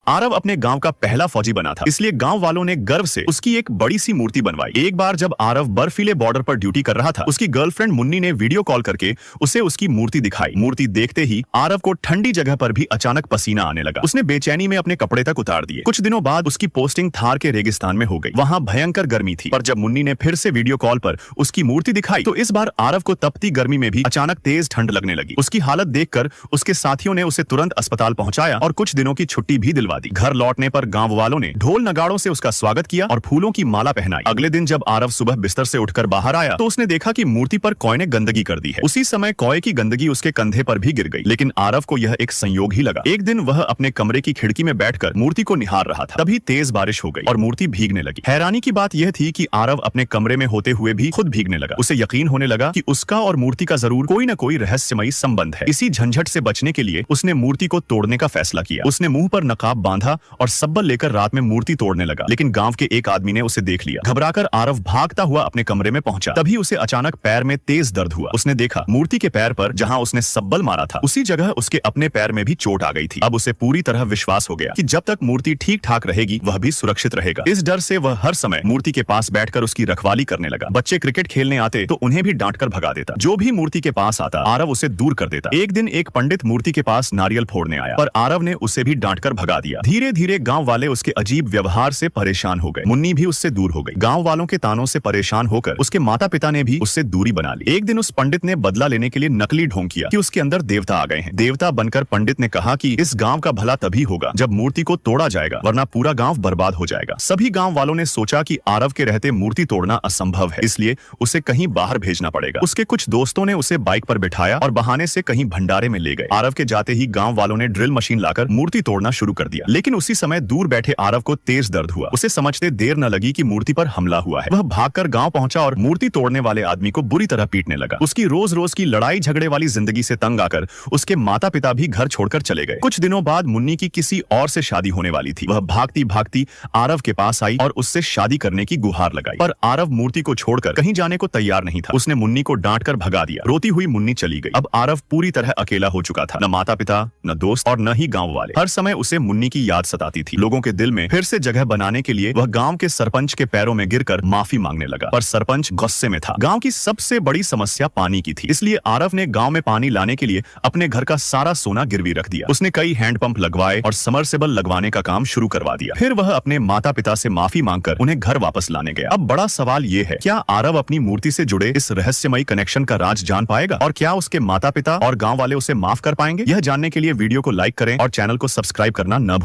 आरव अपने गांव का पहला फौजी बना था, इसलिए गांव वालों ने गर्व से उसकी एक बड़ी सी मूर्ति बनवाई। एक बार जब आरव बर्फीले बॉर्डर पर ड्यूटी कर रहा था, उसकी गर्लफ्रेंड मुन्नी ने वीडियो कॉल करके उसे उसकी मूर्ति दिखाई। मूर्ति देखते ही आरव को ठंडी जगह पर भी अचानक पसीना आने लगा। उसने बेचैनी में अपने कपड़े तक उतार दिए। कुछ दिनों बाद उसकी पोस्टिंग थार के रेगिस्तान में हो गई। वहां भयंकर गर्मी थी, पर जब मुन्नी ने फिर से वीडियो कॉल पर उसकी मूर्ति दिखाई तो इस बार आरव को तपती गर्मी में भी अचानक तेज ठंड लगने लगी। उसकी हालत देखकर उसके साथियों ने उसे तुरंत अस्पताल पहुंचाया और कुछ दिनों की छुट्टी भी दिलवा दी। घर लौटने पर गांव वालों ने ढोल नगाड़ों से उसका स्वागत किया और फूलों की माला पहनाई। अगले दिन जब आरव सुबह बिस्तर से उठकर बाहर आया तो उसने देखा कि मूर्ति पर कौए ने गंदगी कर दी है। उसी समय कौए की गंदगी उसके कंधे पर भी गिर गई, लेकिन आरव को यह एक संयोग ही लगा। एक दिन वह अपने कमरे की खिड़की में बैठकर मूर्ति को निहार रहा था, तभी तेज बारिश हो गई और मूर्ति भीगने लगी। हैरानी की बात यह थी कि आरव अपने कमरे में होते हुए भी खुद भीगने लगा। उसे यकीन होने लगा कि उसका और मूर्ति का जरूर कोई न कोई रहस्यमयी संबंध है। इसी झंझट से बचने के लिए उसने मूर्ति को तोड़ने का फैसला किया। उसने मुंह पर नकाब बांधा और सब्बल लेकर रात में मूर्ति तोड़ने लगा, लेकिन गांव के एक आदमी ने उसे देख लिया। घबराकर आरव भागता हुआ अपने कमरे में पहुंचा। तभी उसे अचानक पैर में तेज दर्द हुआ। उसने देखा मूर्ति के पैर पर जहां उसने सब्बल मारा था, उसी जगह उसके अपने पैर में भी चोट आ गई थी। अब उसे पूरी तरह विश्वास हो गया कि जब तक मूर्ति ठीक ठाक रहेगी वह भी सुरक्षित रहेगा। इस डर से वह हर समय मूर्ति के पास बैठकर उसकी रखवाली करने लगा। बच्चे क्रिकेट खेलने आते तो उन्हें भी डांट कर भगा देता। जो भी मूर्ति के पास आता आरव उसे दूर कर देता। एक दिन एक पंडित मूर्ति के पास नारियल फोड़ने आया, पर आरव ने उसे भी डांट कर भगा दिया। धीरे धीरे गांव वाले उसके अजीब व्यवहार से परेशान हो गए। मुन्नी भी उससे दूर हो गई। गांव वालों के तानों से परेशान होकर उसके माता पिता ने भी उससे दूरी बना ली। एक दिन उस पंडित ने बदला लेने के लिए नकली ढोंग किया कि उसके अंदर देवता आ गए हैं। देवता बनकर पंडित ने कहा कि इस गांव का भला तभी होगा जब मूर्ति को तोड़ा जाएगा, वरना पूरा गांव बर्बाद हो जाएगा। सभी गांव वालों ने सोचा कि आरव के रहते मूर्ति तोड़ना असंभव है, इसलिए उसे कहीं बाहर भेजना पड़ेगा। उसके कुछ दोस्तों ने उसे बाइक पर बिठाया और बहाने से कहीं भंडारे में ले गए। आरव के जाते ही गांव वालों ने ड्रिल मशीन लाकर मूर्ति तोड़ना शुरू कर दिया, लेकिन उसी समय दूर बैठे आरव को तेज दर्द हुआ। उसे समझते देर न लगी कि मूर्ति पर हमला हुआ है। वह भागकर गांव पहुंचा और मूर्ति तोड़ने वाले आदमी को बुरी तरह पीटने लगा। उसकी रोज रोज की लड़ाई झगड़े वाली जिंदगी से तंग आकर उसके माता पिता भी घर छोड़कर चले गए। कुछ दिनों बाद मुन्नी की किसी और से शादी होने वाली थी। वह भागती भागती आरव के पास आई और उससे शादी करने की गुहार लगाई, पर आरव मूर्ति को छोड़कर कहीं जाने को तैयार नहीं था। उसने मुन्नी को डांट कर भगा दिया। रोती हुई मुन्नी चली गई। अब आरव पूरी तरह अकेला हो चुका था। न माता पिता, न दोस्त और न ही गांव वाले। हर समय उसे मुन्नी की याद सताती थी। लोगों के दिल में फिर से जगह बनाने के लिए वह गांव के सरपंच के पैरों में गिरकर माफी मांगने लगा, पर सरपंच गुस्से में था। गांव की सबसे बड़ी समस्या पानी की थी, इसलिए आरव ने गांव में पानी लाने के लिए अपने घर का सारा सोना गिरवी रख दिया। उसने कई हैंडपंप लगवाए और समरसेबल लगवाने का काम शुरू करवा दिया। फिर वह अपने माता पिता से माफी मांगकर उन्हें घर वापस लाने गया। अब बड़ा सवाल ये है, क्या आरव अपनी मूर्ति से जुड़े इस रहस्यमयी कनेक्शन का राज जान पाएगा और क्या उसके माता पिता और गांव वाले उसे माफ कर पाएंगे? यह जानने के लिए वीडियो को लाइक करें और चैनल को सब्सक्राइब करना न